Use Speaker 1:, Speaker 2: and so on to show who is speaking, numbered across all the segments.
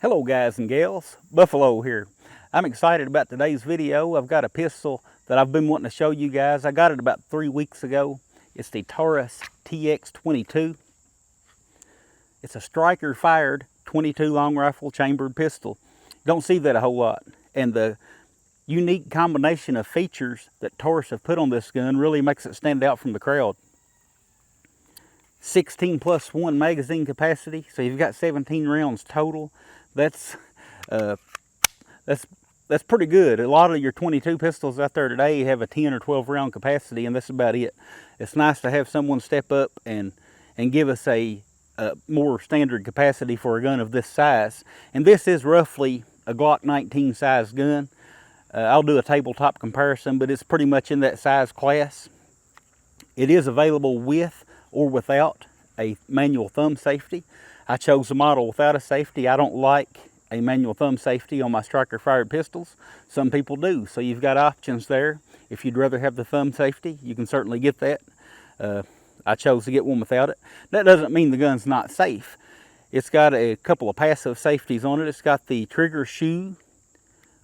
Speaker 1: Hello guys and gals, Buffalo here. I'm excited about today's video. I've got a pistol that I've been wanting to show you guys. I got it about 3 weeks ago. It's the Taurus TX-22. It's a striker fired 22 long rifle chambered pistol. Don't see that a whole lot. And the unique combination of features that Taurus have put on this gun really makes it stand out from the crowd. 16+1 magazine capacity, so you've got 17 rounds total. That's pretty good. A lot of your 22 pistols out there today have a 10 or 12 round capacity, and that's about it. It's nice to have someone step up and give us a more standard capacity for a gun of this size. And this is roughly a Glock 19 size gun. I'll do a tabletop comparison, but it's pretty much in that size class. It is available with or without a manual thumb safety. I chose the model without a safety. I don't like a manual thumb safety on my striker fired pistols. Some people do, so you've got options there. If you'd rather have the thumb safety, you can certainly get that. I chose to get one without it. That doesn't mean the gun's not safe. It's got a couple of passive safeties on it. It's got the trigger shoe,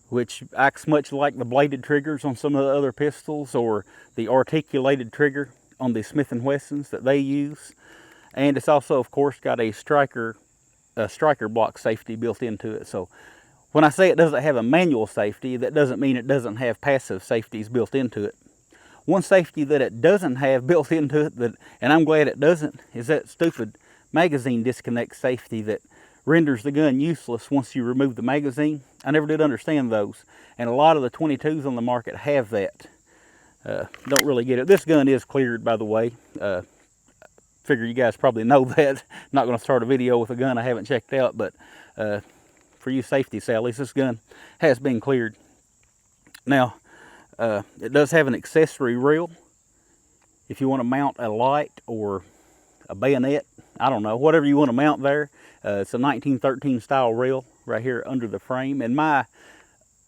Speaker 1: which acts much like the bladed triggers on some of the other pistols, or the articulated trigger on the Smith & Wessons that they use. And it's also, of course, got a striker block safety built into it. So when I say it doesn't have a manual safety, that doesn't mean it doesn't have passive safeties built into it. One safety that it doesn't have built into it, and I'm glad it doesn't, is that stupid magazine disconnect safety that renders the gun useless once you remove the magazine. I never did understand those, and a lot of the 22s on the market have that. Don't really get it. This gun is cleared, by the way. Figure you guys probably know that. I'm not going to start a video with a gun I haven't checked out, but for you safety sallies, this gun has been cleared. Now, it does have an accessory rail. If you want to mount a light or a bayonet, I don't know, whatever you want to mount there. It's a 1913 style rail right here under the frame, and my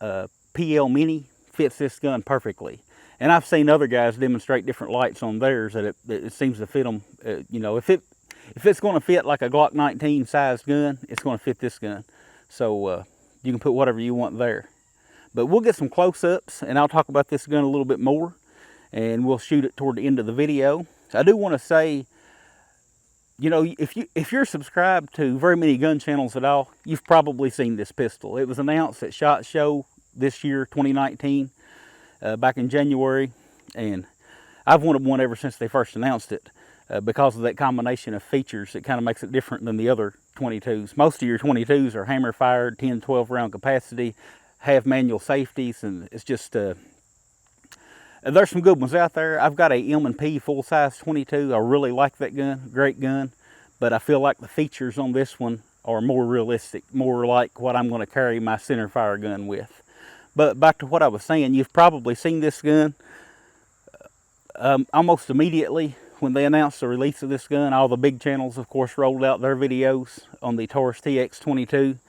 Speaker 1: PL Mini fits this gun perfectly. And I've seen other guys demonstrate different lights on theirs that it seems to fit them. You know, if it's going to fit like a Glock 19 sized gun, it's going to fit this gun. So you can put whatever you want there. But we'll get some close-ups, and I'll talk about this gun a little bit more, and we'll shoot it toward the end of the video. So I do want to say, you know, if you're subscribed to very many gun channels at all, you've probably seen this pistol. It was announced at SHOT Show this year, 2019. Back in January, and I've wanted one ever since they first announced it because of that combination of features. It kind of makes it different than the other 22s. Most of your 22s are hammer fired, 10, 12 round capacity, have manual safeties, and it's just there's some good ones out there. I've got a M&P full size 22. I really like that gun, great gun, but I feel like the features on this one are more realistic, more like what I'm going to carry my center fire gun with. But back to what I was saying, you've probably seen this gun almost immediately when they announced the release of this gun. All the big channels, of course, rolled out their videos on the Taurus TX-22.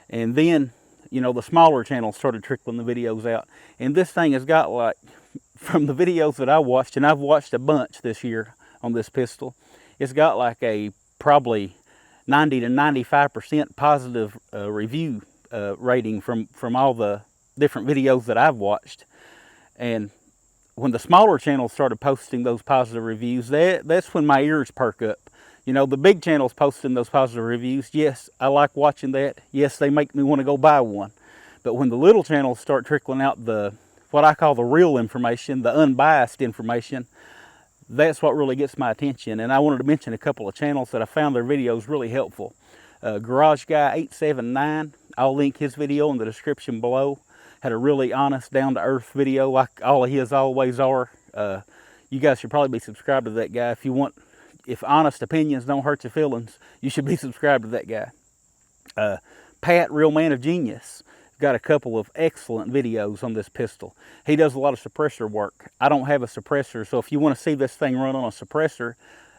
Speaker 1: And then, you know, the smaller channels started trickling the videos out. And this thing has got, like, from the videos that I watched, and I've watched a bunch this year on this pistol, it's got like a probably 90 to 95% positive review rating from all the different videos that I've watched. And when the smaller channels started posting those positive reviews, that's when my ears perk up. You know, the big channels posting those positive reviews, yes, I like watching that. Yes, they make me want to go buy one. But when the little channels start trickling out what I call the real information, the unbiased information, that's what really gets my attention. And I wanted to mention a couple of channels that I found their videos really helpful. Garage Guy 879, I'll link his video in the description below. Had a really honest, down-to-earth video, like all of his always are. You guys should probably be subscribed to that guy. If honest opinions don't hurt your feelings, you should be subscribed to that guy. Pat, Real Man of Genius, got a couple of excellent videos on this pistol. He does a lot of suppressor work. I don't have a suppressor, so if you want to see this thing run on a suppressor,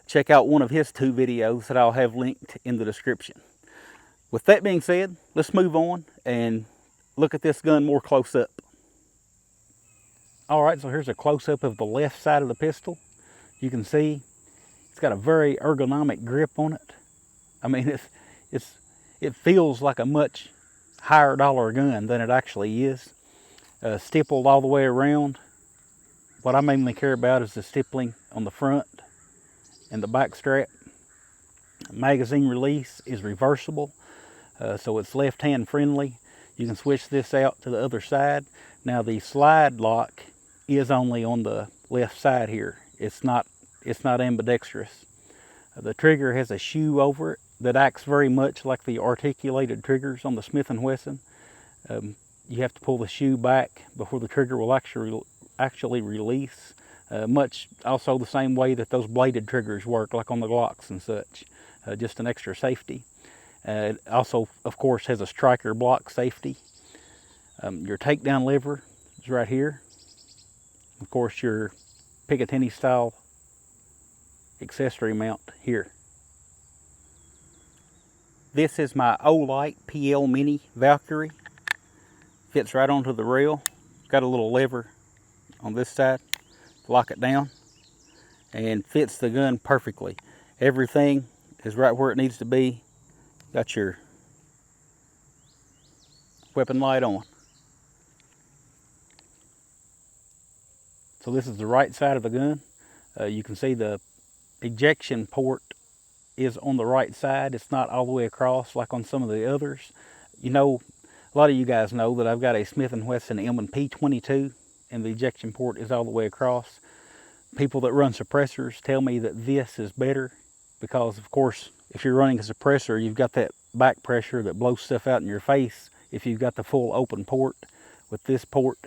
Speaker 1: check out one of his 2 videos that I'll have linked in the description. With that being said, let's move on and look at this gun more close up. All right, so here's a close up of the left side of the pistol. You can see it's got a very ergonomic grip on it. I mean, it feels like a much higher dollar gun than it actually is. Stippled all the way around. What I mainly care about is the stippling on the front and the back strap. Magazine release is reversible, so it's left hand friendly. You can switch this out to the other side. Now the slide lock is only on the left side here. It's not ambidextrous. The trigger has a shoe over it that acts very much like the articulated triggers on the Smith & Wesson. You have to pull the shoe back before the trigger will actually release. Much also the same way that those bladed triggers work, like on the Glocks and such. Just an extra safety. It also, of course, has a striker block safety. Your takedown lever is right here. Of course, your Picatinny style accessory mount here. This is my Olight PL Mini Valkyrie. Fits right onto the rail. Got a little lever on this side to lock it down, and fits the gun perfectly. Everything is right where it needs to be. Got your weapon light on. So this is the right side of the gun. You can see the ejection port is on the right side. It's not all the way across like on some of the others. You know, a lot of you guys know that I've got a Smith & Wesson M&P 22 and the ejection port is all the way across. People that run suppressors tell me that this is better because, of course, if you're running a suppressor, you've got that back pressure that blows stuff out in your face. If you've got the full open port, with this port,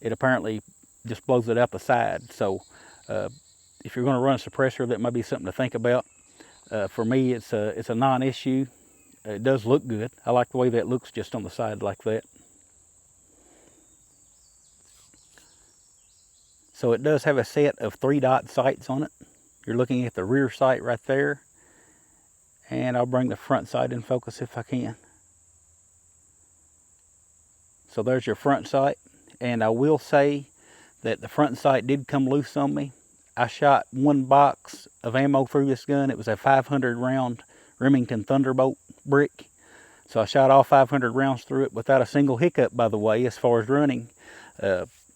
Speaker 1: it apparently just blows it out the side. So if you're going to run a suppressor, that might be something to think about. For me, it's a non-issue. It does look good. I like the way that looks just on the side like that. So it does have a set of 3-dot sights on it. You're looking at the rear sight right there. And I'll bring the front sight in focus if I can. So there's your front sight. And I will say that the front sight did come loose on me. I shot one box of ammo through this gun. It was a 500 round Remington Thunderbolt brick. So I shot all 500 rounds through it without a single hiccup, by the way, as far as running,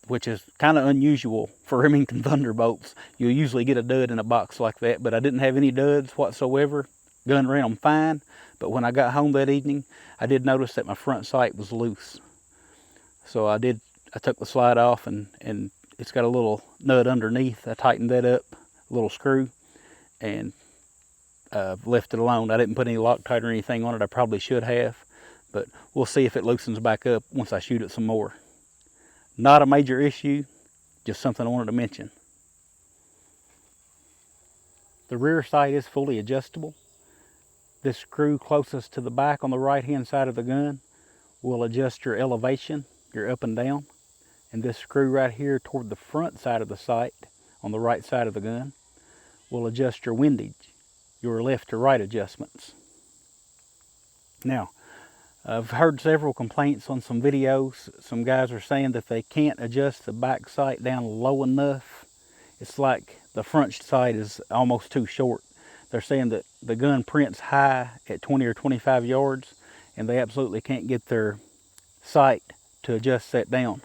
Speaker 1: which is kind of unusual for Remington Thunderbolts. You'll usually get a dud in a box like that, but I didn't have any duds whatsoever. Gun ran fine, but when I got home that evening, I did notice that my front sight was loose. So I took the slide off, and it's got a little nut underneath. I tightened that up, a little screw, and left it alone. I didn't put any Loctite or anything on it. I probably should have, but we'll see if it loosens back up once I shoot it some more. Not a major issue, just something I wanted to mention. The rear sight is fully adjustable. This screw closest to the back on the right hand side of the gun will adjust your elevation, your up and down. And this screw right here toward the front side of the sight on the right side of the gun will adjust your windage, your left to right adjustments. Now, I've heard several complaints on some videos. Some guys are saying that they can't adjust the back sight down low enough. It's like the front sight is almost too short. They're saying that the gun prints high at 20 or 25 yards, and they absolutely can't get their sight to adjust that down.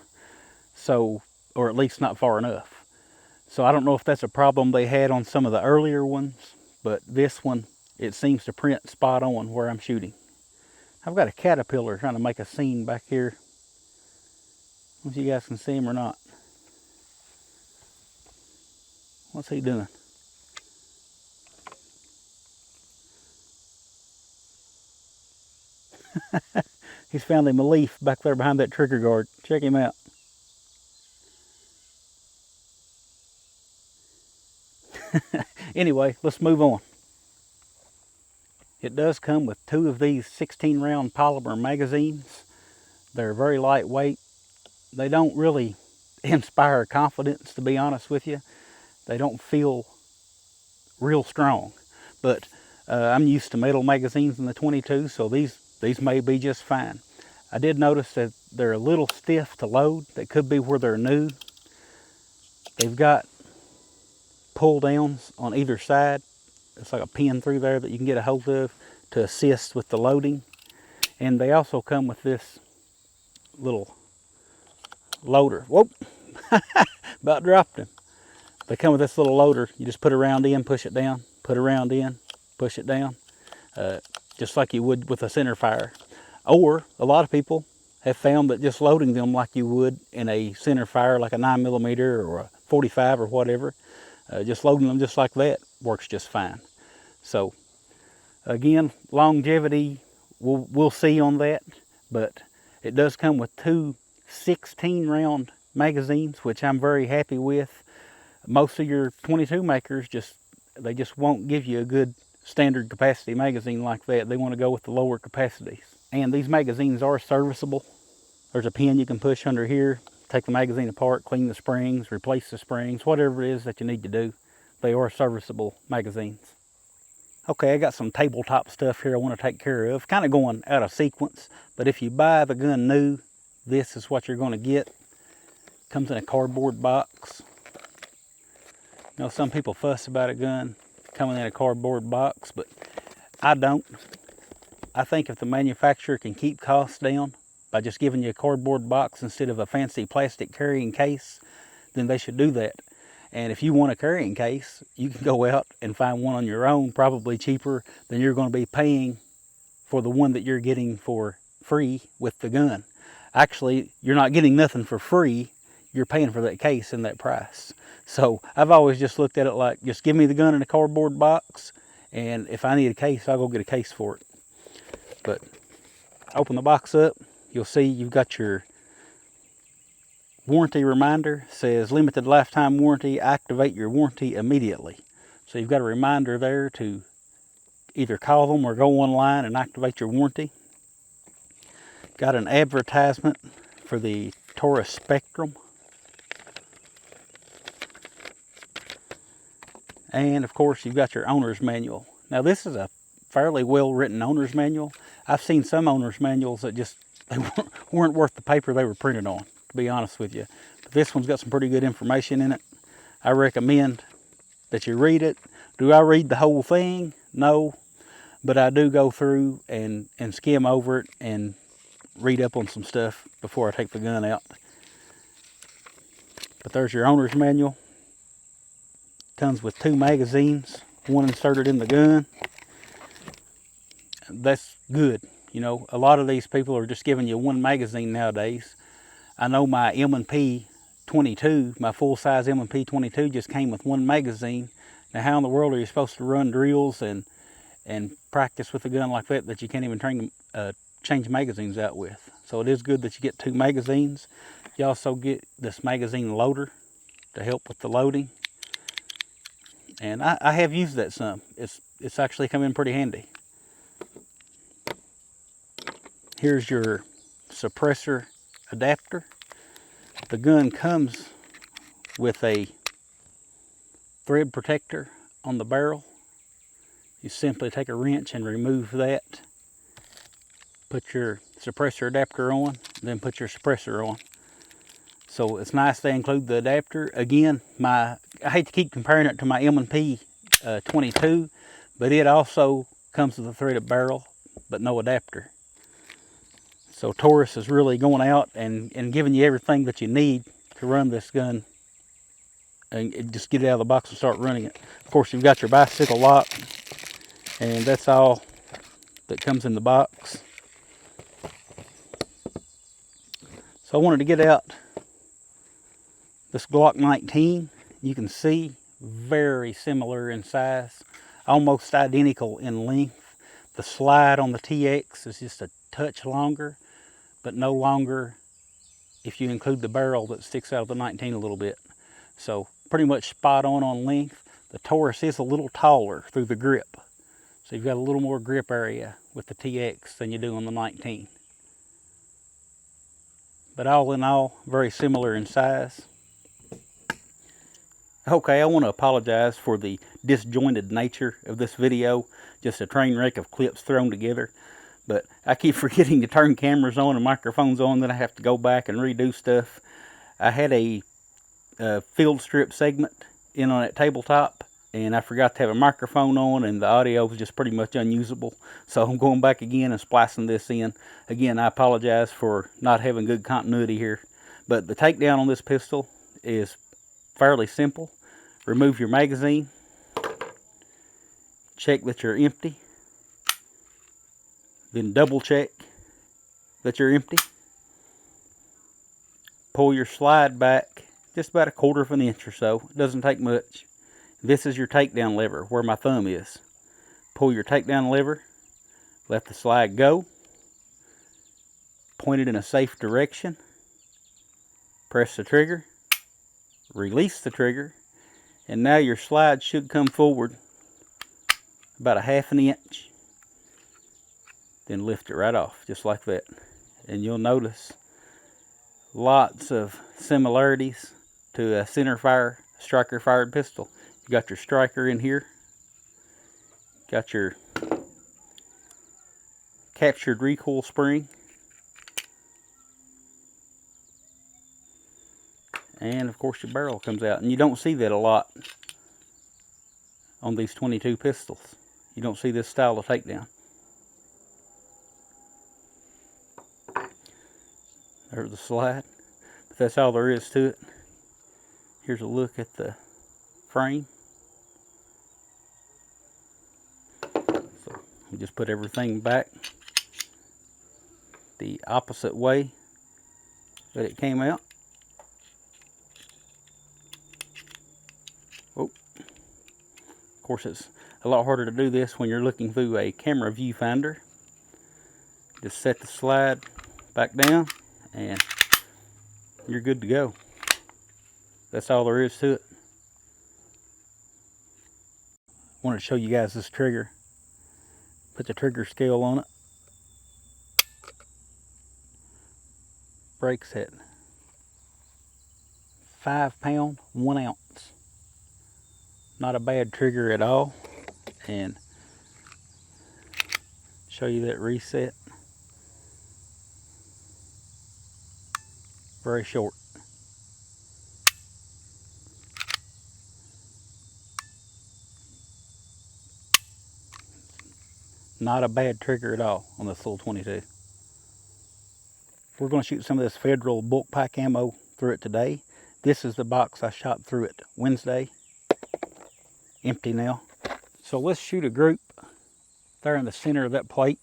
Speaker 1: So, or at least not far enough. So I don't know if that's a problem they had on some of the earlier ones, but this one, it seems to print spot on where I'm shooting. I've got a caterpillar trying to make a scene back here. I don't know if you guys can see him or not. What's he doing? He's found him a leaf back there behind that trigger guard. Check him out. Anyway, let's move on. It does come with 2 of these 16-round polymer magazines. They're very lightweight. They don't really inspire confidence, to be honest with you. They don't feel real strong. But I'm used to metal magazines in the 22, so these may be just fine. I did notice that they're a little stiff to load. That could be where they're new. They've got pull downs on either side. It's like a pin through there that you can get a hold of to assist with the loading. And they also come with this little loader. Whoop! About dropped him. They come with this little loader. You just put a round in, push it down, put a round in, push it down, just like you would with a center fire. Or a lot of people have found that just loading them like you would in a center fire, like a 9mm or a 45 or whatever, just loading them just like that works just fine. So again, longevity, we'll see on that, but it does come with two 16-round magazines, which I'm very happy with. Most of your 22 makers they just won't give you a good standard capacity magazine like that. They want to go with the lower capacities. And these magazines are serviceable. There's a pin you can push under here, take the magazine apart, clean the springs, replace the springs, whatever it is that you need to do. They are serviceable magazines. Okay, I got some tabletop stuff here I want to take care of. Kind of going out of sequence, but if you buy the gun new, this is what you're going to get. Comes in a cardboard box. You know, some people fuss about a gun coming in a cardboard box, but I don't. I think if the manufacturer can keep costs down by just giving you a cardboard box instead of a fancy plastic carrying case, then they should do that. And if you want a carrying case, you can go out and find one on your own, probably cheaper than you're going to be paying for the one that you're getting for free with the gun. Actually, you're not getting nothing for free. You're paying for that case and that price. So I've always just looked at it like, just give me the gun in a cardboard box, and if I need a case, I'll go get a case for it. But open the box up, you'll see you've got your warranty reminder. Says limited lifetime warranty, activate your warranty immediately. So you've got a reminder there to either call them or go online and activate your warranty. Got an advertisement for the Taurus Spectrum. And of course you've got your owner's manual. Now this is a fairly well written owner's manual. I've seen some owner's manuals that they weren't worth the paper they were printed on, to be honest with you. But this one's got some pretty good information in it. I recommend that you read it. Do I read the whole thing? No. But I do go through and skim over it and read up on some stuff before I take the gun out. But there's your owner's manual. Comes with 2 magazines, one inserted in the gun. That's good. You know, a lot of these people are just giving you 1 magazine nowadays. I know my M&P 22, my full-size M&P 22 just came with 1 magazine. Now how in the world are you supposed to run drills and practice with a gun like that you can't even change magazines out with? So it is good that you get 2 magazines. You also get this magazine loader to help with the loading. And I have used that some. It's actually come in pretty handy. Here's your suppressor adapter. The gun comes with a thread protector on the barrel. You simply take a wrench and remove that. Put your suppressor adapter on, then put your suppressor on. So it's nice they include the adapter. Again, I hate to keep comparing it to my M&P 22, but it also comes with a threaded barrel, but no adapter. So Taurus is really going out and giving you everything that you need to run this gun and just get it out of the box and start running it. Of course, you've got your bicycle lock, and that's all that comes in the box. So I wanted to get out this Glock 19. You can see very similar in size, almost identical in length. The slide on the TX is just a touch longer, but no longer if you include the barrel that sticks out of the 19 a little bit. So pretty much spot on length. The Taurus is a little taller through the grip. So you've got a little more grip area with the TX than you do on the 19. But all in all, very similar in size. Okay, I want to apologize for the disjointed nature of this video. Just a train wreck of clips thrown together. But I keep forgetting to turn cameras on and microphones on, then I have to go back and redo stuff. I had a field strip segment in on that tabletop and I forgot to have a microphone on, and the audio was just pretty much unusable. So I'm going back again and splicing this in. Again, I apologize for not having good continuity here, but the takedown on this pistol is fairly simple. Remove your magazine, check that you're empty, then double check that you're empty. Pull your slide back just about 1/4 of an inch or so. It doesn't take much. This is your takedown lever, where my thumb is. Pull your takedown lever, let the slide go, point it in a safe direction, press the trigger, release the trigger, and now your slide should come forward about 1/2 inch. Then lift it right off, just like that. And you'll notice lots of similarities to a center fire striker fired pistol. You got your striker in here, got your captured recoil spring, and of course your barrel comes out. And you don't see that a lot on these 22 pistols. You don't see this style of takedown. There's the slide, but that's all there is to it. Here's a look at the frame. So we just put everything back the opposite way that it came out. Oh, of course, it's a lot harder to do this when you're looking through a camera viewfinder. Just set the slide back down and you're good to go. That's all there is to it. I wanted to show you guys this trigger. Put the trigger scale on it. Breaks at 5 pound, 1 ounce. Not a bad trigger at all. And show you that reset. Very short. Not a bad trigger at all on this little 22. We're going to shoot some of this Federal bulk pack ammo through it today. This is the box I shot through it Wednesday. Empty now. So let's shoot a group there in the center of that plate.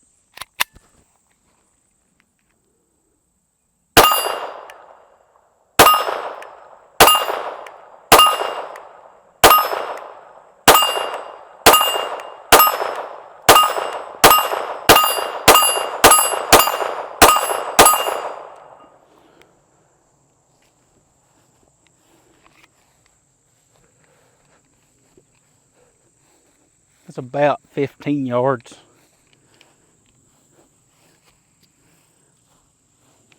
Speaker 1: It's about 15 yards.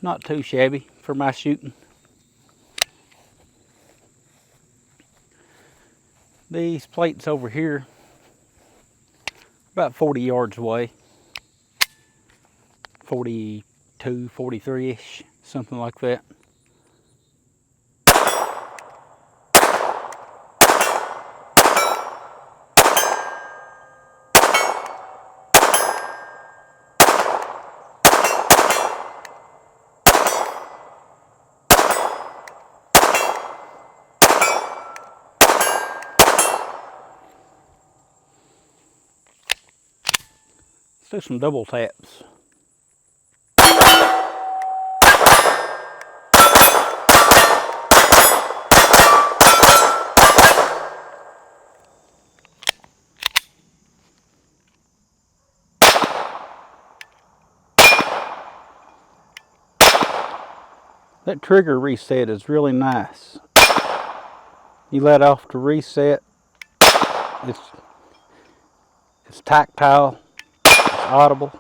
Speaker 1: Not too shabby for my shooting. These plates over here, about 40 yards away. 42, 43-ish, something like that. Let's do some double taps. That trigger reset is really nice. You let off the reset, it's tactile, it's audible.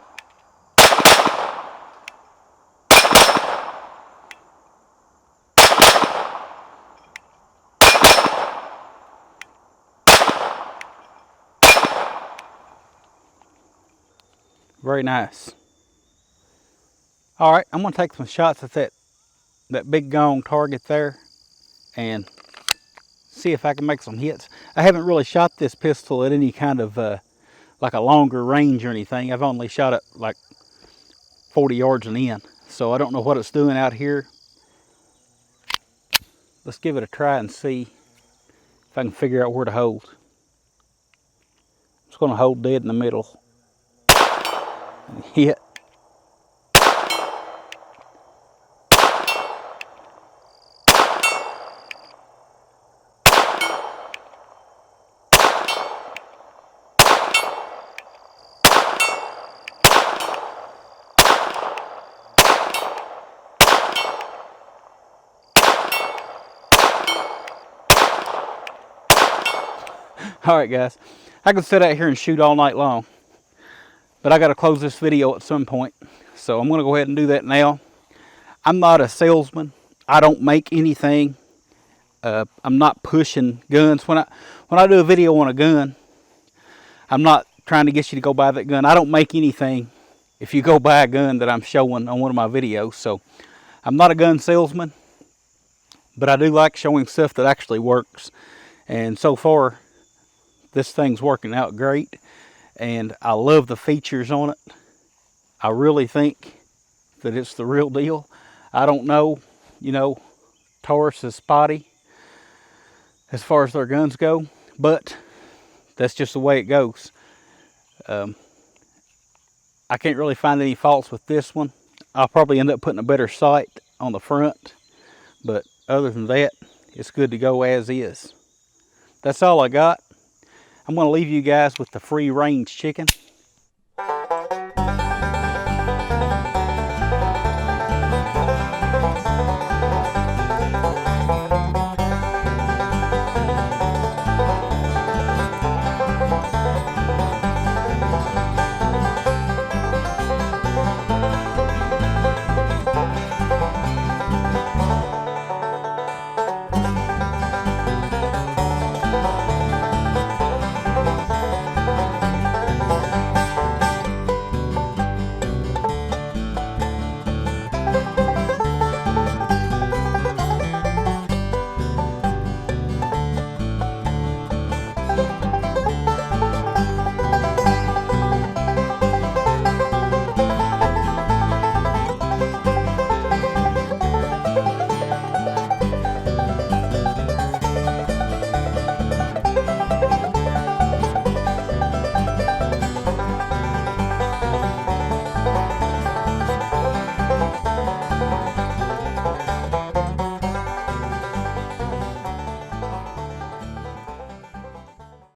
Speaker 1: Very nice. All right, I'm gonna take some shots at that big gong target there and see if I can make some hits. I haven't really shot this pistol at any kind of like a longer range or anything. I've only shot it like 40 yards and in. So I don't know what it's doing out here. Let's give it a try and see if I can figure out where to hold. I'm just going to hold dead in the middle. And hit. Alright guys, I can sit out here and shoot all night long, but I got to close this video at some point, so I'm going to go ahead and do that now. I'm not a salesman. I don't make anything. I'm not pushing guns. When I do a video on a gun, I'm not trying to get you to go buy that gun. I don't make anything if you go buy a gun that I'm showing on one of my videos. So I'm not a gun salesman, but I do like showing stuff that actually works. And so far, this thing's working out great, and I love the features on it. I really think that it's the real deal. I don't know, you know, Taurus is spotty as far as their guns go, but that's just the way it goes. I can't really find any faults with this one. I'll probably end up putting a better sight on the front, but other than that, it's good to go as is. That's all I got. I'm going to leave you guys with the free range chicken.